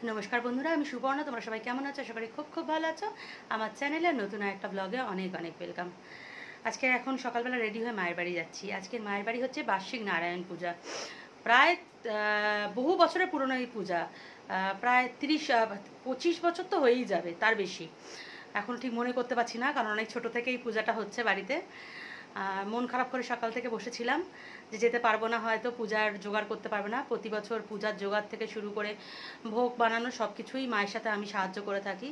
नमस्कार बंधुरा आमी सुपर्णा तोमरा सबाई केमन आछो? आशा करी खूब खूब भालो आछो। आमार चैनेले नतून एकटा ब्लगे अनेक अनेक वेलकाम। आज के एखन सकालबेला रेडी हये मायेर बाड़ी जाচ্ছি। आजकेर मायेर बाड़ी हच्छे बार्षिक नारायण पूजा। प्राय बहु बछरेर पुरानो এই पूजा, प्राय 30-25 বছর तो হয়েই যাবে, তার বেশি। এখন ঠিক মনে করতে পারছি না, কারণ অনেক ছোট থেকেই পূজাটা হচ্ছে বাড়িতে। মন খারাপ করে সকাল থেকে বসেছিলাম যে যেতে পারবো না, হয়তো পূজার জোগাড় করতে পারবো না। প্রতি বছর পূজার জোগাড় থেকে শুরু করে ভোগ বানানো সব কিছুই মায়ের সাথে আমি সাহায্য করে থাকি।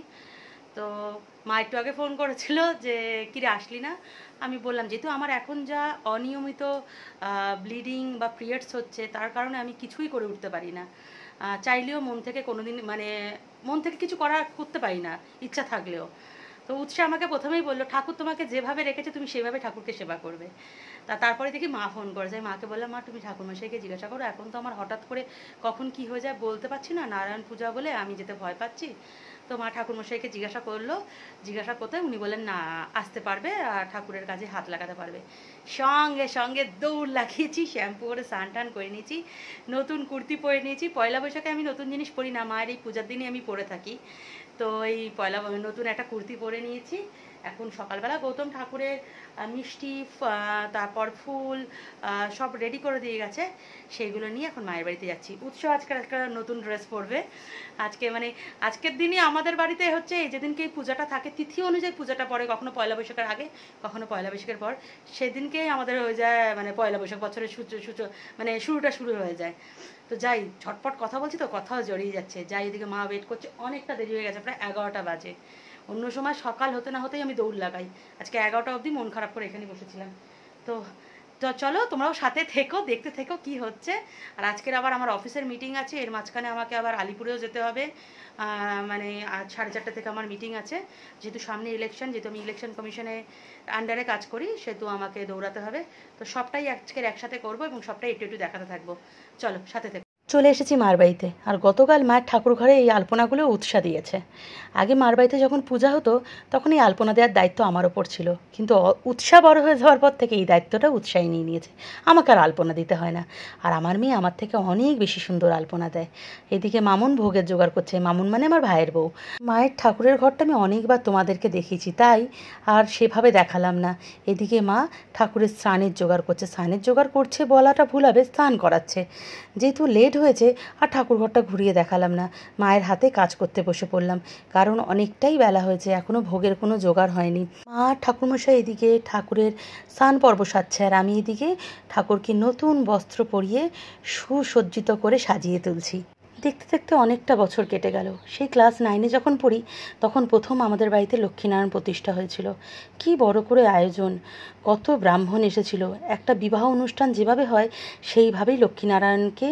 তো মা একটু আগে ফোন করেছিল যে কিরে আসলি না। আমি বললাম যেহেতু আমার এখন যা অনিয়মিত ব্লিডিং বা পিরিয়ডস হচ্ছে, তার কারণে আমি কিছুই করে উঠতে পারি না। চাইলেও মন থেকে কোনোদিন মন থেকে কিছু করতে পারি না, ইচ্ছা থাকলেও। তো উৎসা আমাকে প্রথমেই বললো, ঠাকুর তোমাকে যেভাবে রেখেছে তুমি সেভাবে ঠাকুরকে সেবা করবে। তারপরে দেখি মা ফোন করেছে। মাকে বললাম, মা তুমি ঠাকুরমশাইকে জিজ্ঞাসা করো, এখন তো আমার হঠাৎ করে কখন কি হয়ে যায় বলতে পারছি না, নারায়ণ পূজা বলে আমি যেতে ভয় পাচ্ছি। তো মা ঠাকুরমশাইকে জিজ্ঞাসা করলো, জিজ্ঞাসা করতে উনি বললেন না আসতে পারবে, আর ঠাকুরের কাজে হাত লাগাতে পারবে। সঙ্গে সঙ্গে দৌড় লাগিয়েছি, শ্যাম্পু করে স্নান টান করে নিয়েছি, নতুন কুর্তি পরে নিয়েছি। পয়লা বৈশাখে আমি নতুন জিনিস পরি না, মায়ের এই পূজার দিনে আমি পরে থাকি। তো এই নতুন একটা কুর্তি পরে নিয়েছি। এখন সকালবেলা গৌতম ঠাকুরের মিষ্টি, তারপর ফুল সব রেডি করে দিয়ে গেছে, সেইগুলো নিয়ে এখন মায়ের বাড়িতে যাচ্ছি। উৎসব আজকে একটা নতুন ড্রেস পরবে। আজকের দিনই আমাদের বাড়িতে হচ্ছে এই যেদিনকে এই পূজাটা থাকে, তিথি অনুযায়ী পূজাটা পড়ে, কখনো পয়লা বৈশাখের আগে, কখনো পয়লা বৈশাখের পর। সেদিনকেই আমাদের হয়ে যায় পয়লা বৈশাখ, বছরের শুরুটা শুরু হয়ে যায়। তো যাই, ঝটপট কথা বলছি তো কথাও জড়িয়ে যাচ্ছে। যাই, এদিকে মা ওয়েট করছে, অনেকটা দেরি হয়ে গেছে, প্রায় 11টা বাজে। অন্য সময় সকাল হতে না হতেই আমি দৌড় লাগাই, আজকে 11টা অবধি মন খারাপ করে এখানে বসেছিলাম। তো চলো তোমরাও সাথে থেকো, দেখতে থেকো কি হচ্ছে। আর আজকের আবার আমার অফিসের মিটিং আছে, এর মাঝখানে আমাকে আবার আলিপুরেও যেতে হবে। 4:30 থেকে আমার মিটিং আছে, যেহেতু সামনে ইলেকশন, যেহেতু আমি ইলেকশন কমিশনে আন্ডারে কাজ করি, সেহেতু আমাকে দৌড়াতে হবে। তো সবটাই আজকের একসাথে করবো এবং সবটাই একটু একটু দেখাতে থাকবো। চলো সাথে থেকো। চলে এসেছি মার বাড়িতে। আর গতকাল মায়ের ঠাকুর ঘরে এই আলপনাগুলো উৎসাহ দিয়েছে। আগে মার বাড়িতে যখন পূজা হতো তখন এই আলপনা দেওয়ার দায়িত্ব আমার ওপর ছিল, কিন্তু উৎসাহ বড় হয়ে যাওয়ার পর থেকে এই দায়িত্বটা উৎসাহী নিয়ে নিয়েছে। আমাকে আর আলপনা দিতে হয় না, আর আমার মেয়ে আমার থেকে অনেক বেশি সুন্দর আলপনা দেয়। এদিকে মামুন ভোগের জোগাড় করছে। মামুন মানে আমার ভাইয়ের বউ। মায়ের ঠাকুরের ঘরটা আমি অনেকবার তোমাদেরকে দেখিয়েছি, তাই আর সেভাবে দেখালাম না। এদিকে মা ঠাকুরের স্নানের জোগাড় করছে। স্নানের জোগাড় করছে বলাটা ভুল হবে, স্নান করাচ্ছে। যেহেতু লেট হয়েছে আর ঠাকুরঘরটা ঘুরিয়ে দেখালাম না, মায়ের হাতে কাজ করতে বসে পড়লাম, কারণ অনেকটাই বেলা হয়েছে, এখনও ভোগের কোনো জোগাড় হয়নি। মা ঠাকুরমশাই এদিকে ঠাকুরের স্নান পর্ব সারছে, আর আমি এদিকে ঠাকুরকে নতুন বস্ত্র পরিয়ে সুসজ্জিত করে সাজিয়ে তুলছি। দেখতে দেখতে অনেকটা বছর কেটে গেল। সেই ক্লাস 9-এ যখন পড়ি তখন প্রথম আমাদের বাড়িতে লক্ষ্মীনারায়ণ প্রতিষ্ঠা হয়েছিল। কি বড় করে আয়োজন, কত ব্রাহ্মণ এসেছিল। একটা বিবাহ অনুষ্ঠান যেভাবে হয় সেইভাবেই লক্ষ্মীনারায়ণকে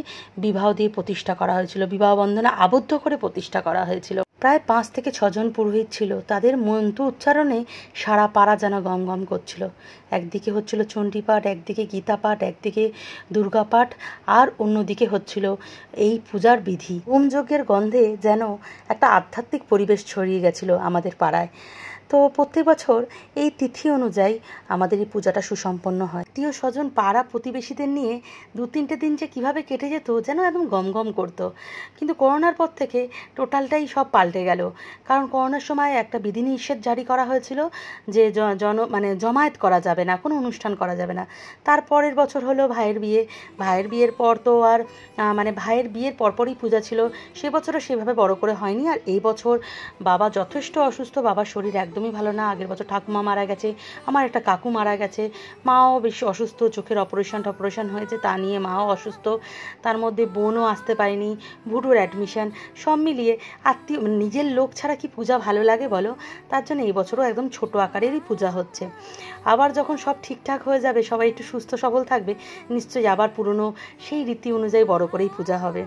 বিবাহ দিয়ে প্রতিষ্ঠা করা হয়েছিল, বিবাহ বন্ধনে আবদ্ধ করে প্রতিষ্ঠা করা হয়েছিল। প্রায় 5 থেকে 6 জন পুরোহিত ছিল, তাদের মন্ত্র উচ্চারণে সারা পাড়া যেন গম গম করছিল। একদিকে হচ্ছিল চণ্ডীপাঠ, একদিকে গীতা পাঠ, একদিকে দুর্গা পাঠ, আর অন্যদিকে হচ্ছিল এই পূজার বিধি। হোমযজ্ঞের গন্ধে যেন একটা আধ্যাত্মিক পরিবেশ ছড়িয়ে গেছিল আমাদের পাড়ায়। তো প্রত্যেক বছর এই তিথি অনুযায়ী আমাদের এই পূজাটা সুসম্পন্ন হয়। আত্মীয় স্বজন পাড়া প্রতিবেশীদের নিয়ে 2-3টে দিন যে কীভাবে কেটে যেত যেন একদম গমগম করতো। কিন্তু করোনার পর থেকে টোটালটাই সব পাল্টে গেল, কারণ করোনার সময় একটা বিধিনিষেধ জারি করা হয়েছিল যে জমায়েত করা যাবে না, কোনো অনুষ্ঠান করা যাবে না। তারপরের বছর হলো ভাইয়ের বিয়ে। ভাইয়ের বিয়ের পর তো আর ভাইয়ের বিয়ের পরপরই পূজা ছিল, সে বছরও সেভাবে বড় করে হয়নি। আর এই বছর বাবা যথেষ্ট অসুস্থ, বাবার শরীর একদমই ভালো না। আগের বছর ঠাকুমা মারা গেছে, আমার একটা কাকু মারা গেছে, মাও বেশি অসুস্থ, চোখের অপারেশন হয়েছে, তা নিয়ে মাও অসুস্থ। তার মধ্যে বোনও আসতে পারেনি, ভুটুর অ্যাডমিশন, সব মিলিয়ে নিজের লোক ছাড়া কি পূজা ভালো লাগে বলো। তার জন্য এই বছরও একদম ছোট আকারেরই পূজা হচ্ছে। আবার যখন সব ঠিকঠাক হয়ে যাবে, সবাই একটু সুস্থ সবল থাকবে, নিশ্চয়ই আবার পুরনো সেই রীতি অনুযায়ী বড় করেই পূজা হবে।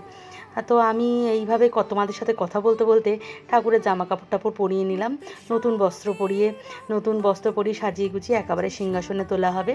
তো আমি এইভাবে তোমাদের সাথে কথা বলতে বলতে ঠাকুরের জামা কাপড় টাপড় পরিয়ে নিলাম। নতুন বস্ত্র পরিয়ে সাজিয়ে গুছিয়ে একেবারে সিংহাসনে তোলা হবে।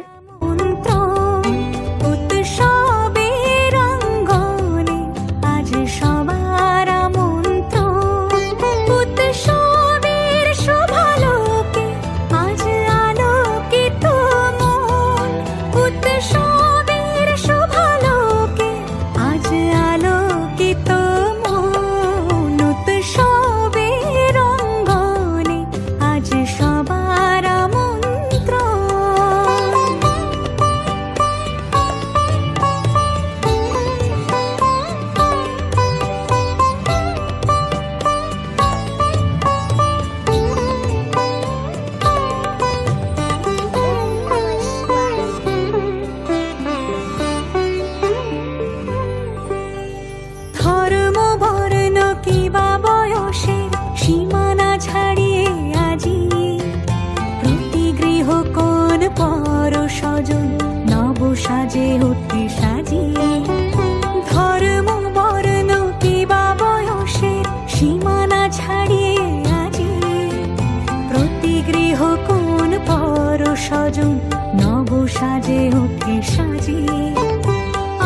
স্বজন নব সাজে ওঠে সাজিয়ে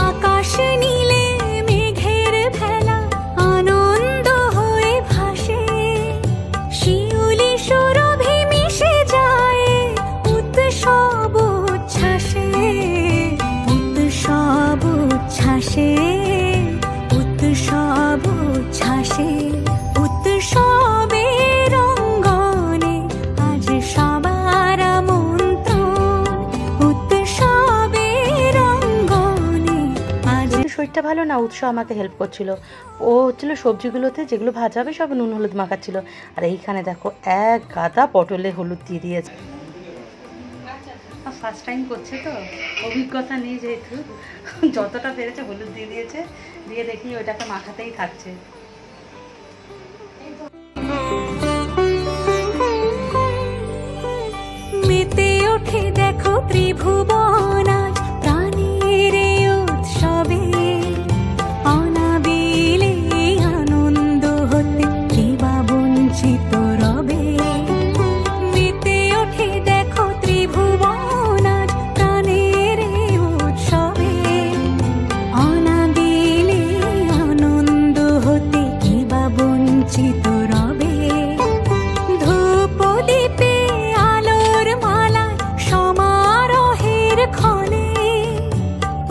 আকাশ নীলে মেঘের ভেলা আনন্দ হয়ে ভাসে শিউলি সুরভি মিশে যায় উৎসব উচ্ছ্বাসে উৎসব উচ্ছ্বাসে উৎসব উচ্ছ্বাসে উৎসবের অঙ্গনে আজ সবার আমন্ত্রণ উৎসবের অঙ্গনে আজ শরীরটা ভালো না, উৎস আমাকে হেল্প করছিল। ও হচ্ছিল সবজিগুলোতে যেগুলো ভাজা হবে সব নুন হলুদ মাখাচ্ছিল। আর এইখানে দেখো এক গাদা পটলে হলুদ দিয়ে দিয়েছে। ফার্স্ট টাইম করছে তো, অভিজ্ঞতা নেই যেহেতু, যতটা পেরেছে হলুদ দিয়ে দিয়েছে, দিয়ে দেখি ওইটাকে মাখাতেই থাকছে। মেতে ওঠে দেখো ত্রিভুবন আজ প্রাণের উৎসবে অনাবিলে আনন্দ হতে কে বা বঞ্চিত রবে মেতে ওঠে দেখো ত্রিভুবন আজ প্রাণের উৎসবে অনাবিলে আনন্দ হতে কে বা বঞ্চিত রবে ধূপ দীপে আলোর মালা সমারোহের ক্ষণে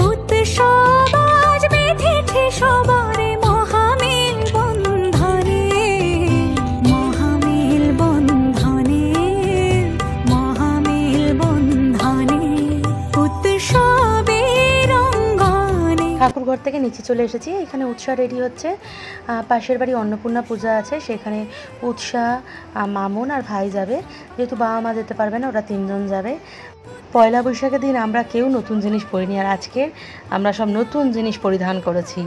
উৎসব আজ বেঁধেছে সবারে মহামেল বন্ধনে মহামেল বন্ধনে মহামেল বন্ধনে উৎসবের অঙ্গনে। ঠাকুর ঘর থেকে নিচে চলে এসেছি, এখানে উৎসা রেডি হচ্ছে। পাশের বাড়ি অন্নপূর্ণা পূজা আছে, সেখানে উৎসা, মামুন আর ভাই যাবে। যেহেতু বাবা মা যেতে পারবে না, ওরা তিনজন যাবে। পয়লা বৈশাখের দিন আমরা কেউ নতুন জিনিস পরিনি, আর আজকে আমরা সব নতুন জিনিস পরিধান করেছি,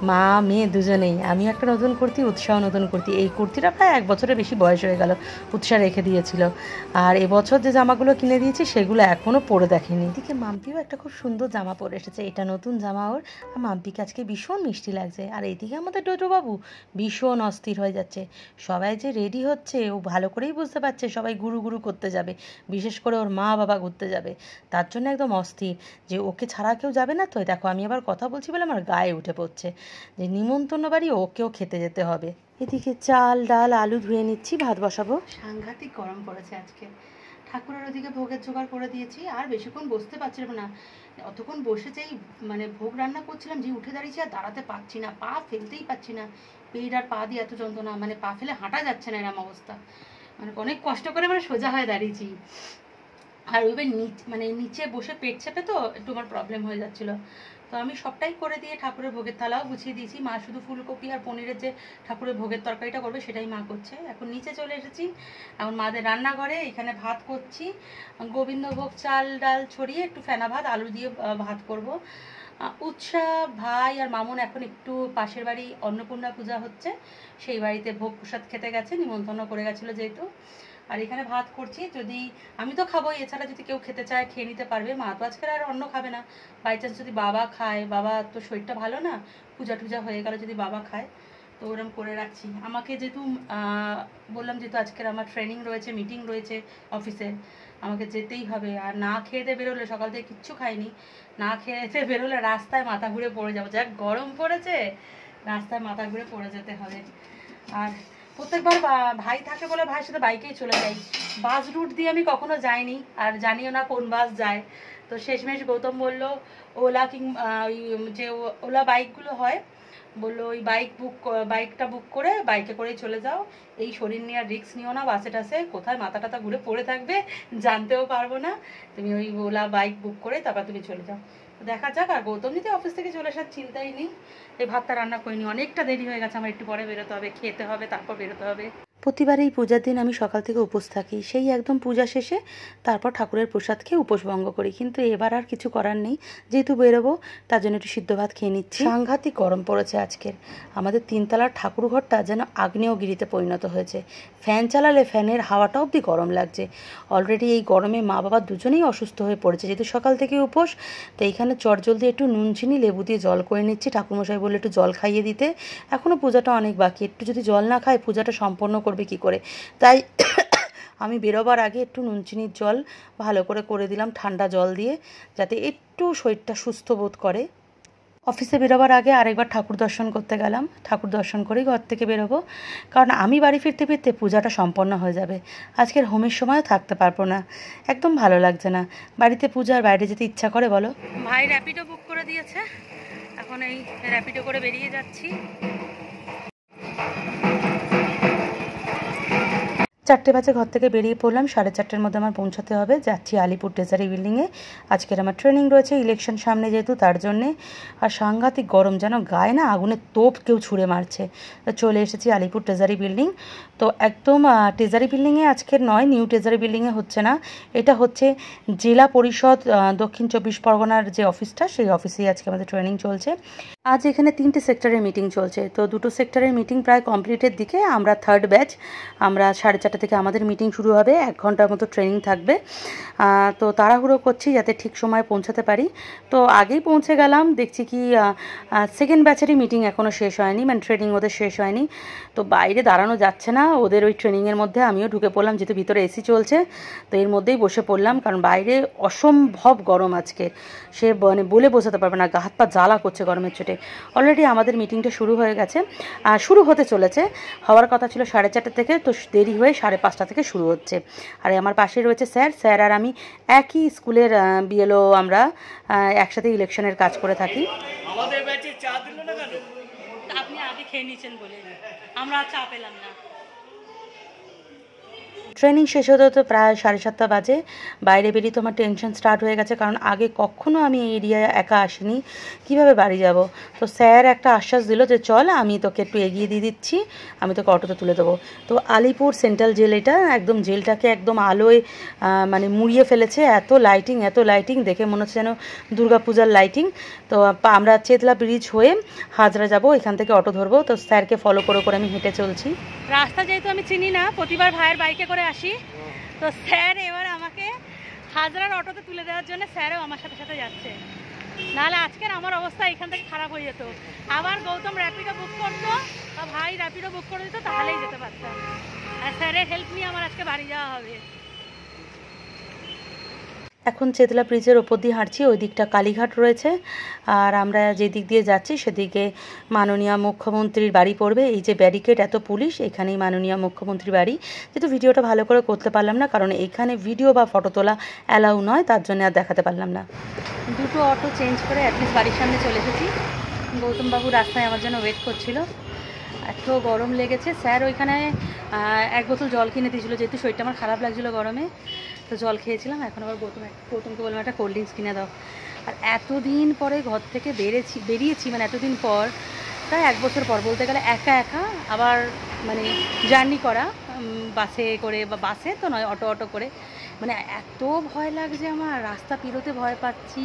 মা মেয়ে দুজনেই। আমি একটা নতুন কুর্তি, উৎসাহ নতুন কুর্তি। এই কুর্তিটা প্রায় 1 বছরের বেশি বয়স হয়ে গেল, উৎসাহ রেখে দিয়েছিল। আর এবছর যে জামাগুলো কিনে দিয়েছি সেগুলো এখনও পরে দেখেনি। এদিকে মাম্পিও একটা খুব সুন্দর জামা পরে এসেছে, এটা নতুন জামা ওর। আর মাম্পিকে আজকে ভীষণ মিষ্টি লাগছে। আর এইদিকে আমাদের ডোডোবাবু ভীষণ অস্থির হয়ে যাচ্ছে। সবাই যে রেডি হচ্ছে ও ভালো করেই বুঝতে পারছে সবাই গুরু গুরু করতে যাবে, বিশেষ করে ওর মা বাবা ঘুরতে যাবে। তার জন্য একদম অস্থির যে ওকে ছাড়া কেউ যাবে না। তো দেখো আমি আবার কথা বলছি বলে আমার গায়ে উঠে পড়ছে যে নিমন্ত্রণ বাড়ি, ওকেও খেতে যেতে হবে। এদিকে চাল ডাল আলু ধুয়ে নিচ্ছি, ভাত বসাবো। সাংঘাতিক গরম পড়েছে আজকে। ঠাকুরের ওদিকে ভোগের জোগাড় করে দিয়েছি, আর বেশিক্ষণ বসতে পারছিলাম না। অতক্ষণ বসে যেই মানে ভোগ রান্না করছিলাম, যে উঠে দাঁড়িয়েছি আর দাঁড়াতে পারছি না, পা ফেলতেই পারছি না। পেট আর পা দিয়ে এত যন্ত্রণা, মানে পা ফেলে হাঁটা যাচ্ছে না, এরম অবস্থা। মানে অনেক কষ্ট করে মানে সোজা হয়ে দাঁড়িয়েছি। আর ওইবার মানে নিচে বসে পেট চেপে তো একটু আমার প্রবলেম হয়ে যাচ্ছিলো। তো আমি সবটাই করে দিয়ে ঠাকুরের ভোগের থালাও গুছিয়ে দিয়েছি। মা শুধু ফুলকপি আর পনিরের যে ঠাকুরের ভোগের তরকারিটা করবে সেটাই মা করছে। এখন নিচে চলে এসেছি, এখন মাদের রান্নাঘরে। এখানে ভাত করছি, গোবিন্দভোগ চাল ডাল ছড়িয়ে একটু ফেনা ভাত আলু দিয়ে ভাত করব। উৎসাহ ভাই আর মামুন এখন একটু পাশের বাড়ি অন্নপূর্ণা পূজা হচ্ছে, সেই বাড়িতে ভোগ প্রসাদ খেতে গেছে, নিমন্ত্রণ করে গেছিলো যেহেতু। আর এখানে ভাত করছি, যদি আমি তো খাবোই, এছাড়া যদি কেউ খেতে চায় খেয়ে নিতে পারবে। মা তো আজকে আর অন্য খাবে না, বাই চান্স যদি বাবা খায়, বাবা তো শরীরটা ভালো না, পূজা টুজা হয়ে গেল যদি বাবা খায়, তো ওরম করে রাখছি। আমাকে যেহেতু বললাম যেহেতু আজকের আমার ট্রেনিং রয়েছে, মিটিং রয়েছে অফিসে, আমাকে যেতেই হবে। আর না খেয়ে বেরোলে, সকাল থেকে কিচ্ছু খাইনি, না খেয়ে বেরোলে রাস্তায় মাথা ঘুরে পড়ে যাবো। যা গরম পড়েছে, রাস্তায় মাথা ঘুরে পড়ে যেতে হবে। আর প্রত্যেকবার ভাই থাকে বলে ভাইয়ের সাথে বাইকেই চলে যাই। বাস রুট দিয়ে আমি কখনো যাইনি, আর জানিও না কোন বাস যায়। তো শেষমেশ গৌতম বললো ওলা ওই যে ওলা বাইকগুলো হয়, বললো ওই বাইকটা বুক করে বাইকে করেই চলে যাও, এই শরীর নিয়ে আর রিস্ক নিও না, বাসে টাসে কোথায় মাথা টাথা ঘুরে পড়ে থাকবে জানতেও পারবো না, তুমি ওই ওলা বাইক বুক করে তারপর তুমি চলে যাও। দেখা যাক। আর গৌতম নিতে অফিস থেকে চলে আসার চিন্তাই নেই। এই ভাতটা রান্না করিনি, অনেকটা দেরি হয়ে গেছে, আমার একটু পরে বেরোতে হবে, খেতে হবে, তারপর বেরোতে হবে। প্রতিবার এই পূজার দিন আমি সকাল থেকে উপোস থাকি, সেই একদম পূজা শেষে তারপর ঠাকুরের প্রসাদ খেয়ে উপোস ভঙ্গ করি। কিন্তু এবার আর কিছু করার নেই, যেহেতু বেরোবো তার জন্য একটু সিদ্ধ ভাত খেয়ে নিচ্ছি। সাংঘাতিক গরম পড়েছে আজকের। আমাদের 3তলার ঠাকুর ঘরটা যেন আগ্নেয়গিরিতে পরিণত হয়েছে। ফ্যান চালালে ফ্যানের হাওয়াটা অবধি গরম লাগছে। অলরেডি এই গরমে মা বাবা দুজনেই অসুস্থ হয়ে পড়েছে, যেহেতু সকাল থেকে উপোস। তো এইখানে চটজলদি একটু নুন চিনি লেবু দিয়ে জল করে নিচ্ছি। ঠাকুরমশাই বলে একটু জল খাইয়ে দিতে, এখনও পূজাটা অনেক বাকি, একটু যদি জল না খায় পূজাটা সম্পন্ন করবে কি করে। তাই আমি বেরোবার আগে একটু নুন চিনির জল ভালো করে দিলাম ঠান্ডা জল দিয়ে, যাতে একটু শরীরটা সুস্থ বোধ করে। অফিসে বেরোবার আগে আরেকবার ঠাকুর দর্শন করতে গেলাম, ঠাকুর দর্শন করেই ঘর থেকে বেরোবো, কারণ আমি বাড়ি ফিরতে ফিরতে পূজাটা সম্পন্ন হয়ে যাবে। আজকের হোমের সময়ও থাকতে পারবো না, একদম ভালো লাগছে না বাড়িতে পূজা আর বাইরে যেতে ইচ্ছা করে বলো। ভাই র্যাপিডো বুক করে দিয়েছে, এখন এই র্যাপিডো করে বেরিয়ে যাচ্ছি। 4টে বাজে ঘর থেকে বেরিয়ে পড়লাম, 4:30টার মধ্যে আমার পৌঁছাতে হবে। যাচ্ছি আলিপুর ট্রেজারি বিল্ডিংয়ে। আজকের আমার ট্রেনিং রয়েছে, ইলেকশন সামনে যেহেতু তার জন্যে। আর সাংঘাতিক গরম, যেন গায়ে না আগুনের তোপ কেউ ছুঁড়ে মারছে। তো চলে এসেছি আলিপুর ট্রেজারি বিল্ডিং। তো একদম ট্রেজারি বিল্ডিংয়ে আজকের নয়, নিউ ট্রেজারি বিল্ডিংয়ে হচ্ছে না, এটা হচ্ছে জেলা পরিষদ দক্ষিণ 24 পরগনার যে অফিসটা, সেই অফিসেই আজকে আমাদের ট্রেনিং চলছে। আজ এখানে 3টে সেক্টরের মিটিং চলছে। তো 2টো সেক্টরের মিটিং প্রায় কমপ্লিটের দিকে। আমরা 3rd ব্যাচ, আমরা 4:30 থেকে আমাদের মিটিং শুরু হবে, 1 ঘন্টার মতো ট্রেনিং থাকবে। তো তাড়াহুড়ো করছি যাতে ঠিক সময়ে পৌঁছাতে পারি। তো আগেই পৌঁছে গেলাম, দেখছি কি 2nd ব্যাচেরই মিটিং এখনও শেষ হয়নি, মানে ট্রেনিং ওদের শেষ হয়নি। তো বাইরে দাঁড়ানো যাচ্ছে না, ওদের ওই ট্রেনিংয়ের মধ্যে আমিও ঢুকে পড়লাম, যেহেতু ভিতরে এসি চলছে। তো এর মধ্যেই বসে পড়লাম, কারণ বাইরে অসম্ভব গরম আজকে, সে মানে বলে বোঝাতে পারবে না, গা হাত পা জ্বালা করছে গরমের চোটে। অলরেডি আমাদের মিটিংটা শুরু হয়ে গেছে, শুরু হতে চলেছে, হওয়ার কথা ছিল 4:30 থেকে, তো দেরি হয়ে 5:30 থেকে শুরু হচ্ছে। আর আমার পাশে রয়েছে স্যার আর আমি একই স্কুলের বিএলও, আমরা একসাথে ইলেকশনের কাজ করে থাকি। আমাদের ব্যাচে চা দিল না কেন? আপনি আগে খেয়ে নিয়েছেন বলে আমরা চা পেলাম না। ট্রেনিং শেষ হতে হতে প্রায় 7:30 বাজে। বাইরে বেরিয়ে তো আমার টেনশন স্টার্ট হয়ে গেছে, কারণ আগে কখনো আমি এই এরিয়ায় একা আসিনি, কিভাবে বাড়ি যাব। তো স্যার একটা আশ্বাস দিল যে চল, আমি তোকে একটু এগিয়ে দিয়ে দিচ্ছি, আমি তোকে অটোতে তুলে দেবো। তো আলিপুর সেন্ট্রাল জেল, এটা একদম জেলটাকে একদম আলোয় মানে মুড়িয়ে ফেলেছে, এত লাইটিং দেখে মনে হচ্ছে যেন দুর্গাপূজার লাইটিং। তো আমরা চেতলা ব্রিজ হয়ে হাজরা যাব, এখান থেকে অটো ধরবো। তো স্যারকে ফলো করে আমি হেঁটে চলছি। রাস্তা যেহেতু আমি চিনি না, প্রতিবার ভাইয়ের বাইকে করে আসি, তো স্যার এবার আমাকে হাজরার অটোতে তুলে দেওয়ার জন্য স্যারও আমার সাথে সাথে যাচ্ছে, নাহলে আজকের আমার অবস্থা এখান থেকে খারাপ হয়ে যেত। আবার গৌতম র্যাপিডো বুক করতো বা ভাই র্যাপিডো বুক করে দিত, তাহলেই যেতে পারতাম। আর স্যারের হেল্প নিয়ে আমার আজকে বাড়ি যাওয়া হবে। এখন চেতলা ব্রিজের ওপর দিয়ে হাঁটছি, ওই দিকটা কালীঘাট রয়েছে, আর আমরা যে দিক দিয়ে যাচ্ছি সেদিকে মাননীয় মুখ্যমন্ত্রীর বাড়ি পড়বে। এই যে ব্যারিকেড, এত পুলিশ, এখানেই মাননীয় মুখ্যমন্ত্রীর বাড়ি। যেহেতু ভিডিওটা ভালো করে করতে পারলাম না, কারণ এখানে ভিডিও বা ফটো তোলা অ্যালাউ নয়, তার জন্য আর দেখাতে পারলাম না। 2টো অটো চেঞ্জ করে অ্যাটলিস্ট বাড়ির সামনে চলে এসেছি। গৌতমবাবু রাস্তায় আমার জন্য ওয়েট করছিল, এত গরম লেগেছে। স্যার ওইখানে 1 বোতল জল কিনে দিয়েছিল, যেহেতু শরীরটা আমার খারাপ লাগছিলো গরমে, তো জল খেয়েছিলাম। এখন আবার গৌতমকে বললাম একটা কোল্ড ড্রিঙ্কস কিনে দাও। আর এতদিন পরে ঘর থেকে বেরিয়েছি, মানে এতদিন পর, প্রায় 1 বছর পর বলতে গেলে, একা আবার মানে জার্নি করা, বাসে করে, বা বাসে তো নয়, অটো করে, মানে এত ভয় লাগছে আমার, রাস্তা পেরোতে ভয় পাচ্ছি,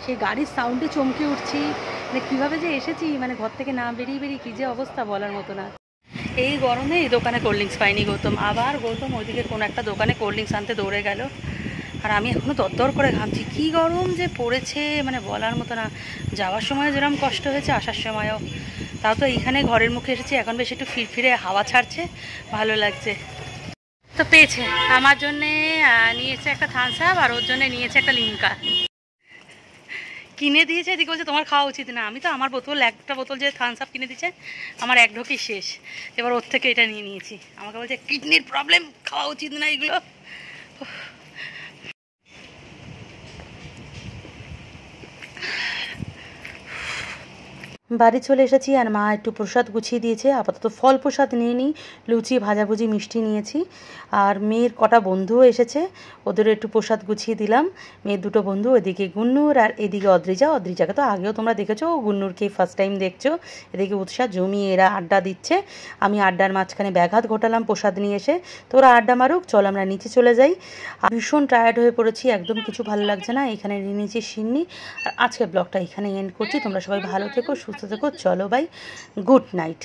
সেই গাড়ির সাউন্ডে চমকে উঠছি, মানে কীভাবে যে এসেছি, মানে ঘর থেকে না বেরিয়ে কী যে অবস্থা বলার মতো না। এই গরমে এই দোকানে কোল্ড ড্রিঙ্কস পাইনি গৌতম, আবার গৌতম ওইদিকে কোনো একটা দোকানে কোল্ড ড্রিঙ্কস আনতে দৌড়ে গেল। আর আমি এখনও দরদর করে ঘামছি, কী গরম যে পড়েছে, মানে বলার মতো না। যাওয়ার সময় যেরকম কষ্ট হয়েছে, আসার সময়ও। তাও তো এইখানে ঘরের মুখে এসেছি, এখন বেশ একটু ফিরফিরে হাওয়া ছাড়ছে, ভালো লাগছে। তো পেয়েছে আমার জন্যে, নিয়েছে একটা থামস আপ, আর ওর জন্য নিয়েছে একটা লিমকা কিনে দিয়েছে। এদিকে বলছে তোমার খাওয়া উচিত না। আমি তো আমার একটা বোতল যে থামস আপ কিনে দিয়েছে, আমার 1 ঢোকেই শেষ। এবার ওর থেকে এটা নিয়ে নিয়েছি। আমাকে বলছে কিডনির প্রবলেম, খাওয়া উচিত না এগুলো। বাড়ি চলে এসেছি, আর মা একটু প্রসাদ গুছিয়ে দিয়েছে। আপাতত ফল প্রসাদ নিয়ে নিই, লুচি, ভাজাভুজি, মিষ্টি নিয়েছি। আর মেয়ের কটা বন্ধুও এসেছে, ওদেরও একটু প্রসাদ গুছিয়ে দিলাম। মেয়ের 2টো বন্ধু, এদিকে গুন্নুর আর এদিকে অদ্রিজাকে তো আগেও তোমরা দেখেছো, গুন্নুরকে ফার্স্ট টাইম দেখছো। এদিকে উৎসাহ জমিয়ে এরা আড্ডা দিচ্ছে, আমি আড্ডার মাঝখানে ব্যাঘাত ঘটালাম প্রসাদ নিয়ে এসে। তো ওরা আড্ডা মারুক, চল আমরা নিচে চলে যাই। ভীষণ টায়ার্ড হয়ে পড়েছি, একদম কিছু ভালো লাগছে না। এখানে নিচে সিন্নি। আর আজকের ব্লগটা এখানে এন্ড করছি। তোমরা সবাই ভালো থেকো, সুস্থ থেকো, চলো বাই, গুড নাইট।